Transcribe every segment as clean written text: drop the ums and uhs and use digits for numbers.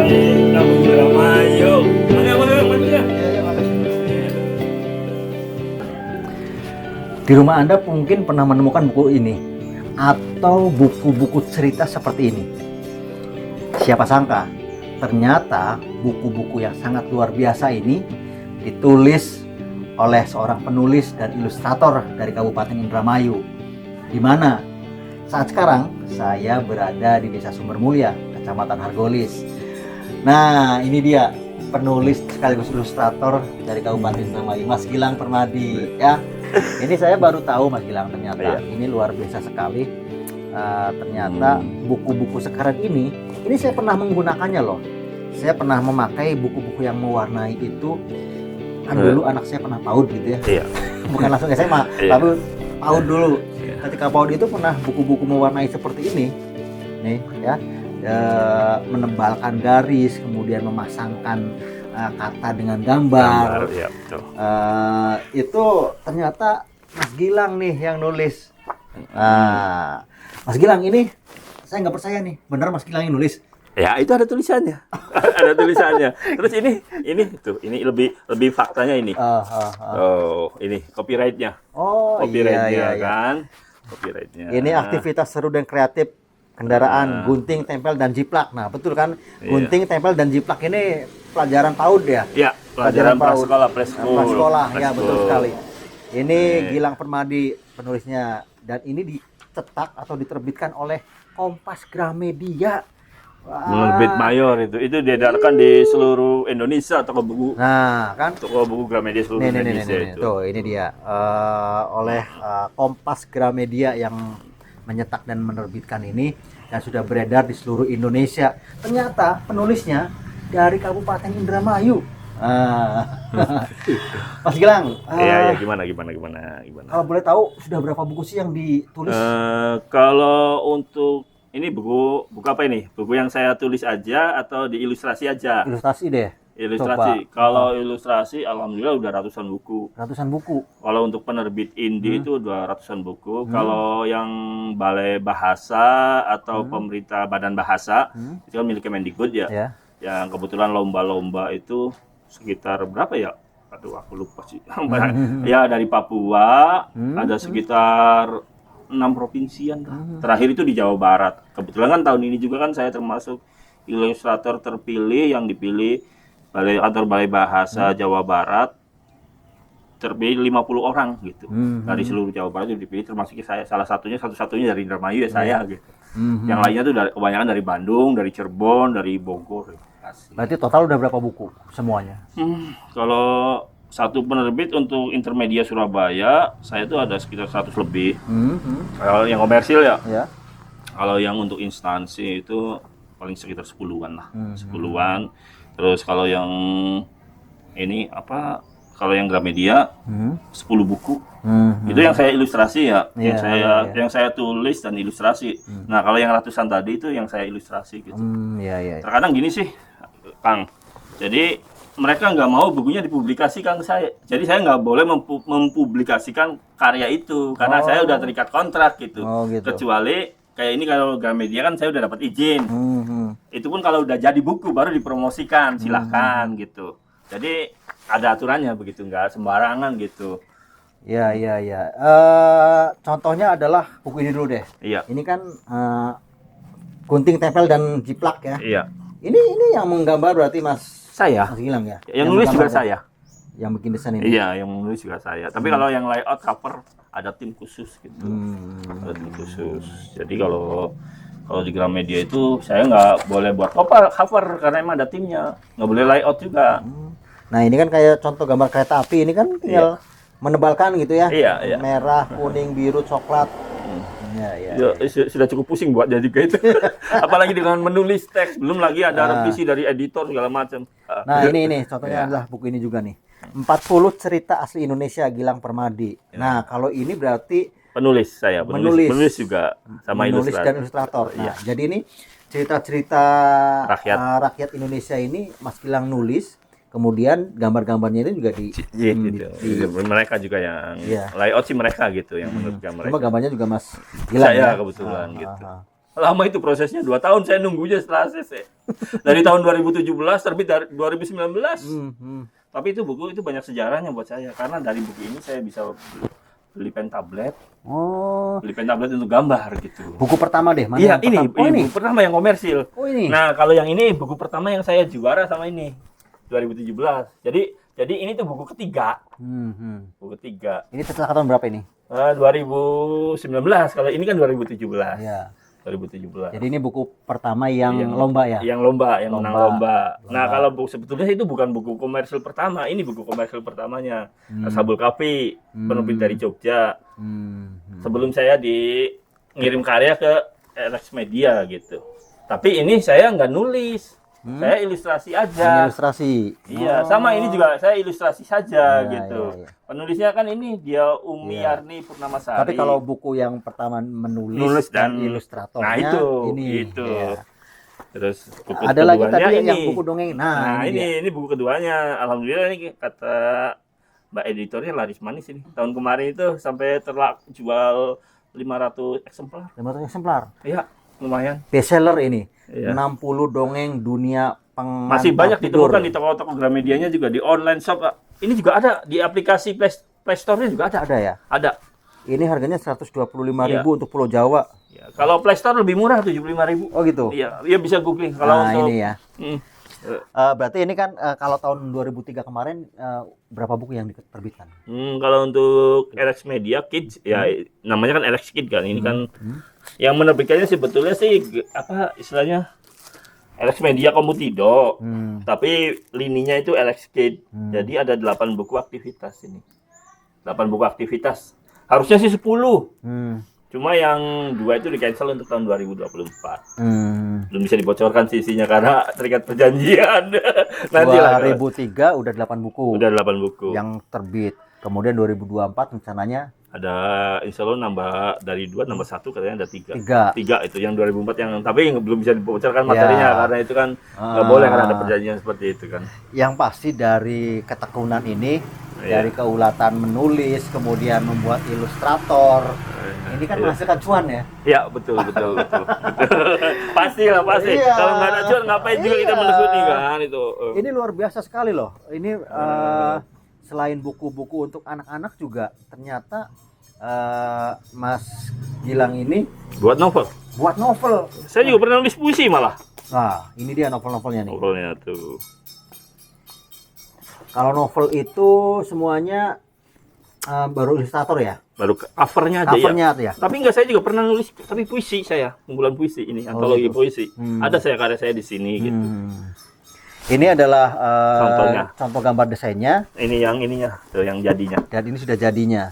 Kampung Indramayu. Mangga ya. Di rumah Anda mungkin pernah menemukan buku ini atau buku-buku cerita seperti ini. Siapa sangka, ternyata buku-buku yang sangat luar biasa ini ditulis oleh seorang penulis dan ilustrator dari Kabupaten Indramayu. Di mana saat sekarang saya berada di Desa Sumbermulia, Kecamatan Hargolis. Nah, ini dia penulis sekaligus ilustrator dari Kabupaten Indramayu, Mas Gilang Permadi. Ya, ini saya baru tahu Mas Gilang, ternyata ini luar biasa sekali. Ternyata buku-buku sekarang ini saya pernah menggunakannya loh. Saya pernah memakai buku-buku yang mewarnai itu. Kan dulu anak saya pernah PAUD gitu ya. Iya. Bukan langsung SMA, tapi PAUD dulu. Ketika PAUD itu pernah buku-buku mewarnai seperti ini. Nih ya. Menebalkan garis, kemudian memasangkan kata dengan gambar. Ya, betul. Itu ternyata Mas Gilang nih yang nulis. Mas Gilang, ini saya nggak percaya nih, bener Mas Gilang yang nulis? Ya, itu ada tulisannya. Ada tulisannya. Terus ini lebih faktanya ini. Oh, ini copyright-nya. Oh, Copyright-nya iya. Kan. Copyright-nya. Ini aktivitas seru dan kreatif kendaraan gunting, tempel, dan jiplak. Nah, betul kan? Gunting, tempel, dan jiplak ini pelajaran PAUD ya? Iya, pelajaran PAUD. prasekolah, Prasekolah, ya betul sekali. Ini Gilang Permadi penulisnya, dan ini dicetak atau diterbitkan oleh Kompas Gramedia. Menerbit mayor itu diedarkan di seluruh Indonesia toko buku. Nah, kan? Toko buku Gramedia seluruh Indonesia itu. Tuh, ini dia oleh Kompas Gramedia yang menyetak dan menerbitkan ini, dan sudah beredar di seluruh Indonesia. Ternyata penulisnya dari Kabupaten Indramayu. Mas Gilang, Iya, gimana? kalau boleh tahu sudah berapa buku sih yang ditulis? Kalau untuk ini buku apa ini? Buku yang saya tulis aja atau diilustrasi aja? Ilustrasi deh. Ilustrasi. Coba. Kalau ilustrasi, alhamdulillah udah ratusan buku. Ratusan buku. Kalau untuk penerbit indie itu udah ratusan buku. Kalau yang Balai Bahasa atau pemerintah Badan Bahasa itu kan milik Kemendikbud ya. Yang kebetulan lomba-lomba itu sekitar berapa ya? Aduh, aku lupa sih. Ya, dari Papua ada sekitar 6 provinsian. Terakhir itu di Jawa Barat. Kebetulan kan tahun ini juga kan saya termasuk ilustrator terpilih yang dipilih Balai Bahasa Jawa Barat, terpilih 50 orang gitu. Dari seluruh Jawa Barat itu dipilih, termasuk saya satu-satunya dari Indramayu ya saya gitu. Yang lainnya tuh kebanyakan dari Bandung, dari Cirebon, dari Bogor. Berarti total udah berapa buku semuanya? Kalau satu penerbit untuk Intermedia Surabaya, saya tuh ada sekitar 100 lebih. Kalau yang komersil ya. Kalau yang untuk instansi itu paling sekitar 10-an lah. 10-an. Terus kalau yang ini kalau yang Gramedia 10 buku. Itu yang saya ilustrasi ya, yang saya tulis dan ilustrasi. Nah, kalau yang ratusan tadi itu yang saya ilustrasi gitu. Terkadang gini sih, Kang. Jadi mereka nggak mau bukunya dipublikasikan ke saya. Jadi saya nggak boleh mempublikasikan karya itu karena saya udah terikat kontrak gitu. Kecuali kayak ini kalau Gramedia kan saya udah dapat izin. Itu pun kalau udah jadi buku baru dipromosikan, silahkan gitu. Jadi ada aturannya begitu, nggak sembarangan gitu. Contohnya adalah buku ini dulu deh. Ini kan gunting, tempel, dan jiplak ya. Ini yang menggambar berarti Mas Gilang ya? Yang nulis juga saya. Yang bikin desain ini? Iya, yang menulis juga saya. Tapi kalau yang layout cover ada tim khusus gitu. Ada tim khusus. Jadi kalau di Gramedia itu saya nggak boleh buat cover karena emang ada timnya. Nggak boleh layout juga. Nah, ini kan kayak contoh gambar kereta api. Ini kan tinggal menebalkan gitu ya. Merah, kuning, biru, coklat. Sudah cukup pusing buat jadi kayak itu. Apalagi dengan menulis teks, belum lagi ada revisi dari editor segala macam. Nah, ini contohnya adalah buku ini juga nih. 40 cerita asli Indonesia Gilang Permadi. Nah, kalau ini berarti penulis juga sama menulis dan ilustrator. Nah, jadi ini cerita-cerita rakyat Indonesia ini Mas Gilang nulis. Kemudian gambar-gambarnya itu juga mereka juga yang layout sih mereka gitu yang menurut mereka. Cuma gambarnya juga Mas Gilang saya ya? kebetulan gitu. Lama itu prosesnya 2 tahun saya nunggunya setelah ACC. Dari tahun 2017 terbit dari 2019. Tapi itu buku itu banyak sejarahnya buat saya karena dari buku ini saya bisa beli pen tablet. Beli pen tablet untuk gambar gitu. Buku pertama deh, mana Iya, yang ini buku pertama yang komersil. Ini. Nah, kalau yang ini buku pertama yang saya juara sama ini 2017. Jadi ini tuh buku ketiga. Buku ketiga. Ini setelah tahun berapa ini? 2019. Kalau ini kan 2017. Iya. 2017. Jadi ini buku pertama yang lomba ya? Yang lomba, yang menang lomba. Nah, kalau sebetulnya itu bukan buku komersil pertama, ini buku komersil pertamanya. Sabul Kapi, penerbit dari Jogja. Sebelum saya ngirim karya ke LX Media gitu. Tapi ini saya nggak nulis. Saya ilustrasi aja. Ilustrasi. Iya, sama ini juga saya ilustrasi saja gitu. Penulisnya kan ini dia Umi Yarni Purnamasari. Tapi kalau buku yang pertama menulis dan ilustratornya nah itu ini. Itu. Terus buku ada lagi tadi ini. yang buku dongeng. Nah ini buku keduanya. Alhamdulillah ini kata Mbak editornya laris manis ini. Tahun kemarin itu sampai jual 500 eksemplar. 500 eksemplar. Iya, lumayan. Bestseller ini. Iya. 60 dongeng dunia pengantar masih banyak tidur. ditemukan di toko-toko Gramedianya juga, di online shop. Ini juga ada di aplikasi Play Store-nya juga ada. Ada ya? Ada. Ini harganya 125.000 untuk Pulau Jawa. Ya, kalau Play Store lebih murah 75.000. Oh gitu. Iya, ya bisa googling kalau untuk ini ya. Berarti ini kan kalau tahun 2003 kemarin berapa buku yang diterbitkan? Kalau untuk LX Media Kids ya namanya kan LX Kids kan. Ini kan yang menerbitkannya sebetulnya sih apa istilahnya LX Media Komputido. Tapi lininya itu LX Kids. Jadi ada 8 buku aktivitas ini. 8 buku aktivitas. Harusnya sih 10. Cuma yang 2 itu di-cancel untuk tahun 2024. Belum bisa dibocorkan isinya karena terikat perjanjian. Nanti 2003 udah 8 buku. Udah 8 buku. Yang terbit. Kemudian 2024 rencananya ada insya Allah nambah dari 2 nambah 1 katanya ada 3. 3 itu yang 2004 yang tapi belum bisa dibocorkan materinya karena itu kan nggak boleh karena ada perjanjian seperti itu kan. Yang pasti dari ketekunan ini dari keulatan menulis kemudian membuat ilustrator ini kan menghasilkan cuan ya. Iya betul. Pasti lah pasti. Kalau nggak ada cuan ngapain juga kita menekuni kan itu. Ini luar biasa sekali loh. Ini selain buku-buku untuk anak-anak juga ternyata Mas Gilang ini buat novel. Saya juga pernah nulis puisi malah. Nah, ini dia novel-novelnya nih. Novelnya tuh. Kalau novel itu semuanya baru ilustrator ya? Baru covernya aja ya. Tapi enggak, saya juga pernah nulis tapi puisi saya, kumpulan puisi ini, antologi puisi. Ada karya saya di sini gitu. Ini adalah contoh gambar desainnya. Ini yang ininya, tuh yang jadinya. Dan ini sudah jadinya.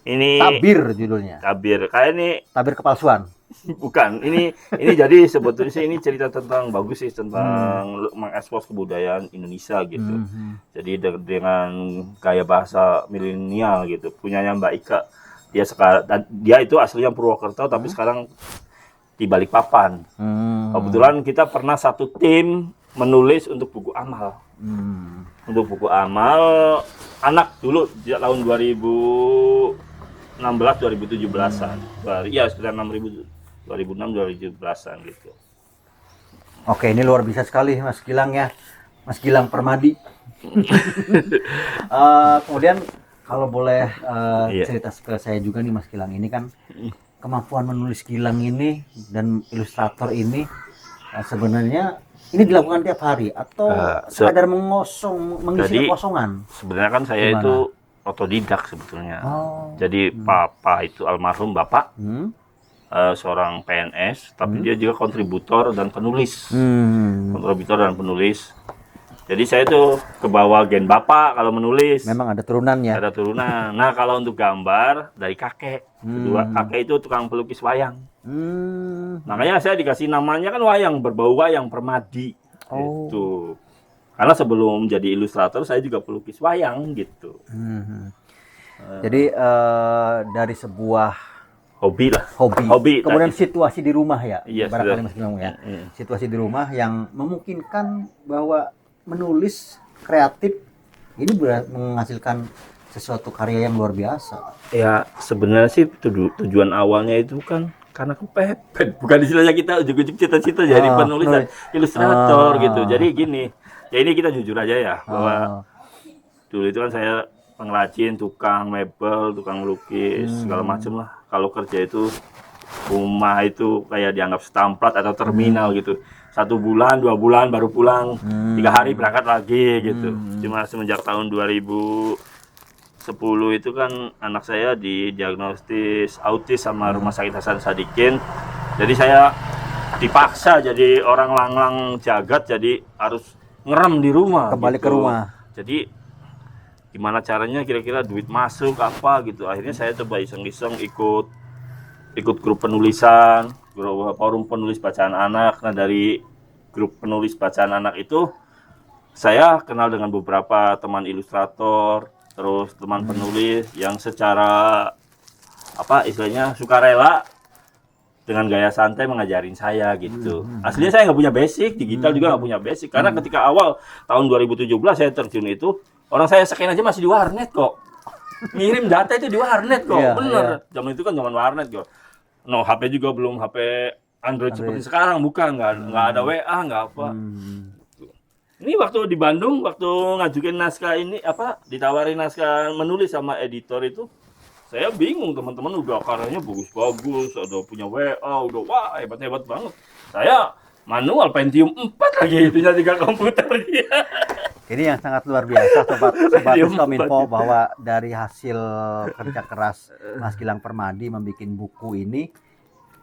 Ini tabir judulnya. Tabir. Kayak ini tabir kepalsuan. Bukan. Ini jadi sebetulnya sih ini cerita tentang bagus sih tentang mengekspos kebudayaan Indonesia gitu. Jadi dengan gaya bahasa milenial gitu. Punyanya Mbak Ika. Dia itu aslinya Purwokerto tapi sekarang di Balikpapan. Kebetulan kita pernah satu tim menulis untuk buku amal. Untuk buku amal anak dulu sejak tahun 2016-2017an. Iya sekitar 2006-2017an gitu. Oke, ini luar biasa sekali Mas Gilang ya. Mas Gilang Permadi. Kemudian kalau boleh cerita ke saya juga nih Mas Gilang, ini kan kemampuan menulis Gilang ini dan ilustrator ini sebenarnya ini dilakukan tiap hari atau sekadar mengisi kekosongan? Sebenarnya kan saya itu otodidak sebetulnya. Jadi papa itu almarhum bapak seorang PNS, tapi dia juga kontributor dan penulis. Jadi saya tuh kebawa gen bapak kalau menulis. Memang ada turunannya. Ada turunan. Nah kalau untuk gambar dari kakek. Kedua kakek itu tukang pelukis wayang. Makanya saya dikasih namanya kan wayang, berbau wayang Permadi. Gitu. Karena sebelum jadi ilustrator saya juga pelukis wayang gitu. Jadi dari sebuah hobi. Kemudian situasi di rumah ya. Iya, barangkali Mas Gilang ya. Situasi di rumah yang memungkinkan bahwa menulis kreatif ini menghasilkan sesuatu karya yang luar biasa. Ya sebenarnya sih tujuan awalnya itu kan karena kepepet, bukan istilahnya kita ujuk-ujuk cita-cita jadi penulis dan ilustrator gitu. Jadi gini, ya ini kita jujur aja ya bahwa dulu itu kan saya pengrajin, tukang mebel, tukang lukis, segala macam lah. Kalau kerja itu rumah itu kayak dianggap setamplat atau terminal gitu. 1 bulan, 2 bulan baru pulang, 3 hari berangkat lagi gitu. Cuma semenjak tahun 2010 itu kan anak saya didiagnosis autis sama Rumah Sakit Hasan Sadikin. Jadi saya dipaksa jadi orang langlang jagat, jadi harus ngerem di rumah. Kembali gitu. ke rumah. Jadi gimana caranya kira-kira duit masuk apa gitu. Akhirnya saya coba iseng-iseng ikut grup penulisan, grup forum penulis bacaan anak. Nah dari grup penulis bacaan anak itu saya kenal dengan beberapa teman ilustrator, terus teman penulis yang secara apa istilahnya sukarela dengan gaya santai mengajarin saya gitu. Aslinya saya nggak punya basic, digital juga nggak punya basic. Karena ketika awal tahun 2017 saya terjun itu, orang saya scan aja masih di warnet kok. Ngirim data itu di warnet kok, bener. Zaman itu kan zaman warnet kok. No, HP juga belum HP Android seperti sekarang, bukan, nggak ada WA, nggak apa. Ini waktu di Bandung, waktu ngajukin naskah ini apa, ditawarin naskah menulis sama editor itu, saya bingung, teman-teman udah karyanya bagus-bagus, ada punya WA, udah wah hebat-hebat banget. Saya manual Pentium 4 lagi, punya 3 komputer dia. Ini yang sangat luar biasa sobat Kominfo, bahwa dari hasil kerja keras Mas Gilang Permadi membuat buku ini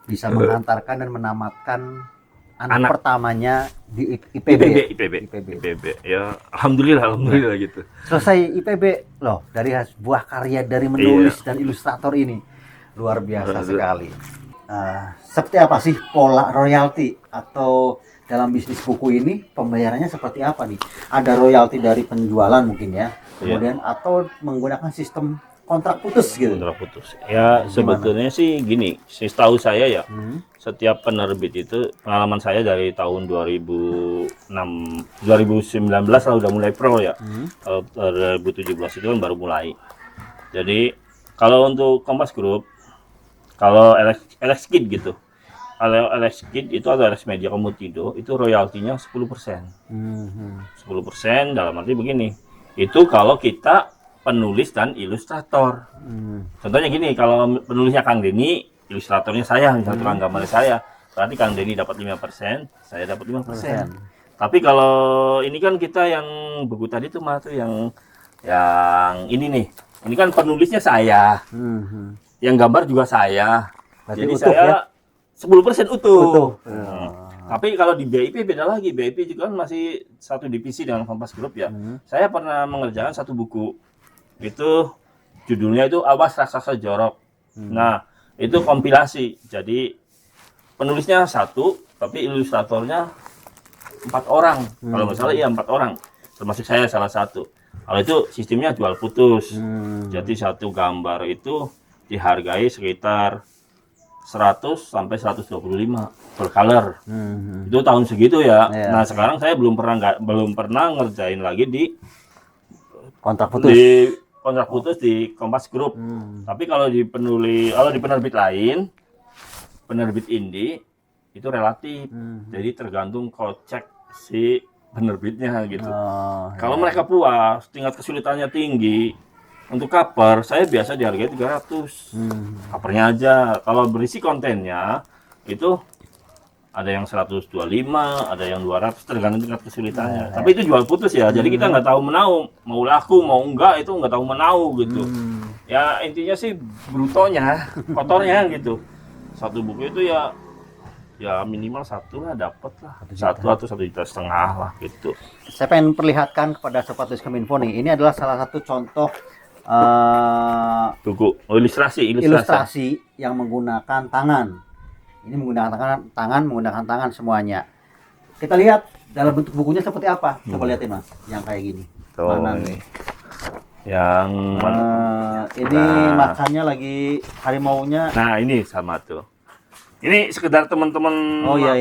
bisa menghantarkan dan menamatkan anak pertamanya di IPB. Ya, alhamdulillah gitu. Selesai IPB loh, dari buah karya dari menulis dan ilustrator ini luar biasa sekali. Seperti apa sih pola royalti atau dalam bisnis buku ini pembayarannya seperti apa nih? Ada royalti dari penjualan mungkin ya, kemudian atau menggunakan sistem kontrak putus gitu? Kontrak putus. Ya sebetulnya sih gini, setahu saya ya, setiap penerbit itu pengalaman saya dari tahun 2019 lah udah mulai pro ya. Kalau 2017 itu kan baru mulai. Jadi kalau untuk Kompas Group, kalau LX Kid gitu. Kalau LX Kid itu atau LX Media Komutido itu royaltinya 10%. 10% dalam arti begini. Itu kalau kita penulis dan ilustrator. Contohnya gini, kalau penulisnya Kang Denny, ilustratornya saya, misalnya tukang gambar saya. Berarti Kang Denny dapat 5%, saya dapat 5%. Tapi kalau ini kan kita yang buku tadi tuh mah tuh yang ini nih. Ini kan penulisnya saya. Yang gambar juga saya. Berarti jadi utuh, saya ya? 10% utuh. Tapi kalau di BIP beda lagi. BIP juga kan masih satu divisi dengan Kompas Group ya. Saya pernah mengerjakan satu buku. Itu judulnya itu Awas Raksasa Jorok. Nah, itu kompilasi. Jadi penulisnya 1, tapi ilustratornya 4 orang. Kalau nggak salah iya 4 orang. Termasuk saya salah satu. Kalau itu sistemnya jual putus. Jadi satu gambar itu dihargai sekitar 100 sampai 125 per color. Itu tahun segitu ya. Nah, sekarang saya belum pernah ngerjain lagi di kontrak putus. Di kontrak putus di Kompas Group. Tapi kalau di penerbit lain, penerbit indie itu relatif. Jadi tergantung kocek si penerbitnya gitu. Kalau mereka puas, tingkat kesulitannya tinggi, untuk cover saya biasa dihargai 300. Covernya aja. Kalau berisi kontennya itu ada yang 125, ada yang 200, tergantung tingkat kesulitannya. Tapi itu jual putus ya. Jadi kita nggak tahu menau, mau laku mau enggak itu nggak tahu menau gitu. Ya intinya sih brutonya, kotornya gitu. Satu buku itu ya minimal 1 lah dapat lah. 1 atau 1,5 juta lah gitu. Saya pengen perlihatkan kepada Sobat Kominfo nih. Ini adalah salah satu contoh buku ilustrasi yang menggunakan tangan. Ini menggunakan tangan semuanya. Kita lihat dalam bentuk bukunya seperti apa. Coba lihatin Mas, yang kayak gini. Mana nih? Yang ini makannya lagi harimaunya. Nah, ini sama tuh. Ini sekedar teman-teman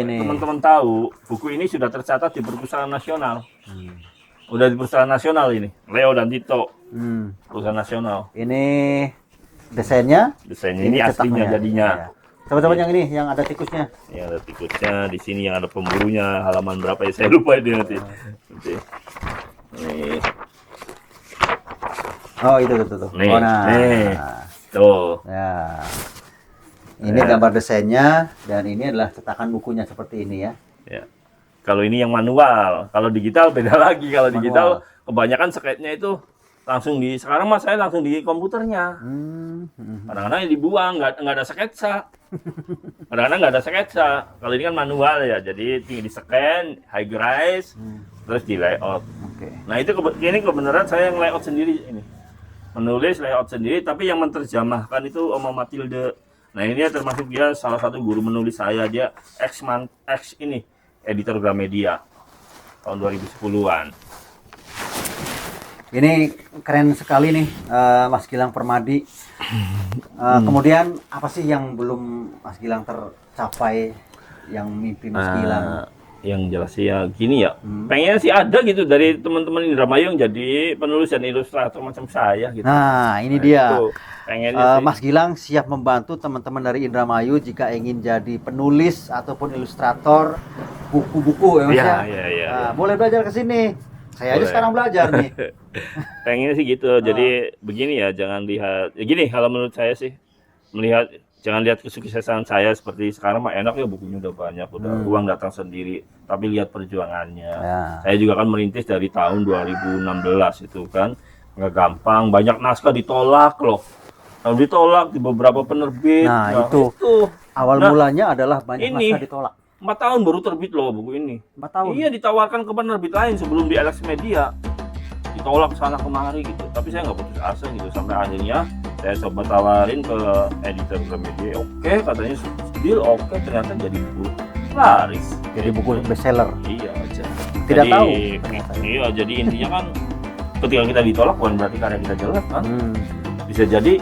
teman-teman tahu, buku ini sudah tercatat di Perpustakaan Nasional. Udah di Perpustakaan Nasional ini. Leo dan Tito. Perpustakaan Nasional. Ini desainnya ini aslinya jadinya. Teman-teman yang ini, yang ada tikusnya. Yang ada tikusnya, di sini yang ada pemburunya, halaman berapa ya? Saya lupa itu nanti. Nih. Oh, itu tuh. Nih, Oh, nah. nih. Tuh. Ya. Ini gambar desainnya dan ini adalah cetakan bukunya seperti ini ya. Ya. Kalau ini yang manual, kalau digital beda lagi. Kalau digital kebanyakan sketnya itu langsung sekarang mas saya langsung di komputernya. Kadang-kadang dibuang, nggak ada sketsa. Kadang-kadang nggak ada sketsa. Kalau ini kan manual ya, jadi tinggal di scan, high res, terus di layout. Nah itu ini kebenaran saya yang layout sendiri ini. Menulis layout sendiri, tapi yang menerjemahkan itu Oma Matilde. Nah ini termasuk dia salah satu guru menulis saya, dia ex ini editor Gramedia tahun 2010-an. Ini keren sekali nih Mas Gilang Permadi. Kemudian apa sih yang belum Mas Gilang tercapai, yang mimpi Mas Gilang? Yang jelas sih ya gini ya, pengennya sih ada gitu dari teman-teman Indramayu yang jadi penulis dan ilustrator macam saya gitu. Nah ini dia, Mas Gilang siap membantu teman-teman dari Indramayu jika ingin jadi penulis ataupun ilustrator buku-buku ya Mas ya. Boleh belajar ke sini, saya aja sekarang belajar nih. Pengennya sih gitu, jadi begini ya, jangan lihat ya gini, kalau menurut saya sih jangan lihat kesuksesan saya seperti sekarang mah enak ya, bukunya udah banyak, udah uang datang sendiri, tapi lihat perjuangannya. Saya juga kan merintis dari tahun 2016 itu kan nggak gampang, banyak naskah ditolak loh. Kalau ditolak di beberapa penerbit. Nah, itu awal mulanya adalah banyak naskah ditolak. 4 tahun baru terbit loh buku ini. 4 tahun? Iya, ditawarkan ke penerbit lain sebelum di LX Media. Ditolak sana kemari gitu, tapi saya nggak putus asa gitu, sampai akhirnya saya coba tawarin ke editor Gramedia. Oke, katanya deal oke, ternyata jadi buku laris, jadi buku bestseller. Iya aja. Tidak tahu. Iya, jadi intinya kan ketika kita ditolak bukan berarti karya kita jelek kan. Bisa jadi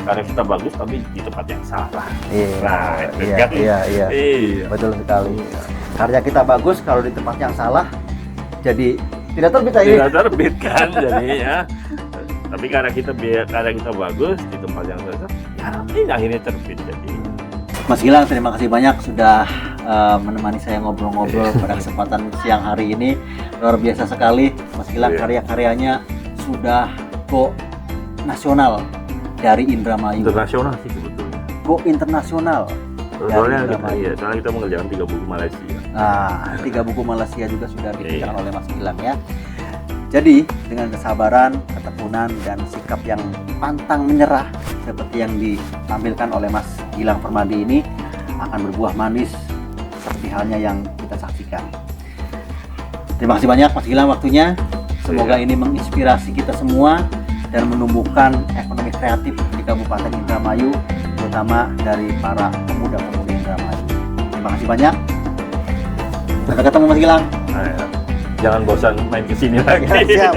karya kita bagus tapi di tempat yang salah. Iya. Betul sekali. Karya kita bagus kalau di tempat yang salah jadi tidak terbit lagi. Tidak terbit kan jadinya. Tapi karena kita bagus di tempat yang salah, ya ini akhirnya terbit. Jadi Mas Gilang, terima kasih banyak sudah menemani saya ngobrol-ngobrol pada kesempatan siang hari ini. Luar biasa sekali Mas Gilang, karya-karyanya sudah go nasional dari Indramayu. Internasional sih sebetulnya. Go internasional. Soalnya kita mengerjakan 3 buku Malaysia. Nah, 3 buku Malaysia juga sudah dikerjakan oleh Mas Gilang ya. Jadi dengan kesabaran, ketekunan, dan sikap yang pantang menyerah seperti yang ditampilkan oleh Mas Gilang Permadi ini akan berbuah manis seperti halnya yang kita saksikan. Terima kasih banyak Mas Gilang waktunya. Semoga ini menginspirasi kita semua dan menumbuhkan ekonomi kreatif di Kabupaten Indramayu, terutama dari para pemuda-pemudi Indramayu. Terima kasih banyak. Sampai ketemu Mas Gilang. Jangan bosan main kesini lagi. Siap.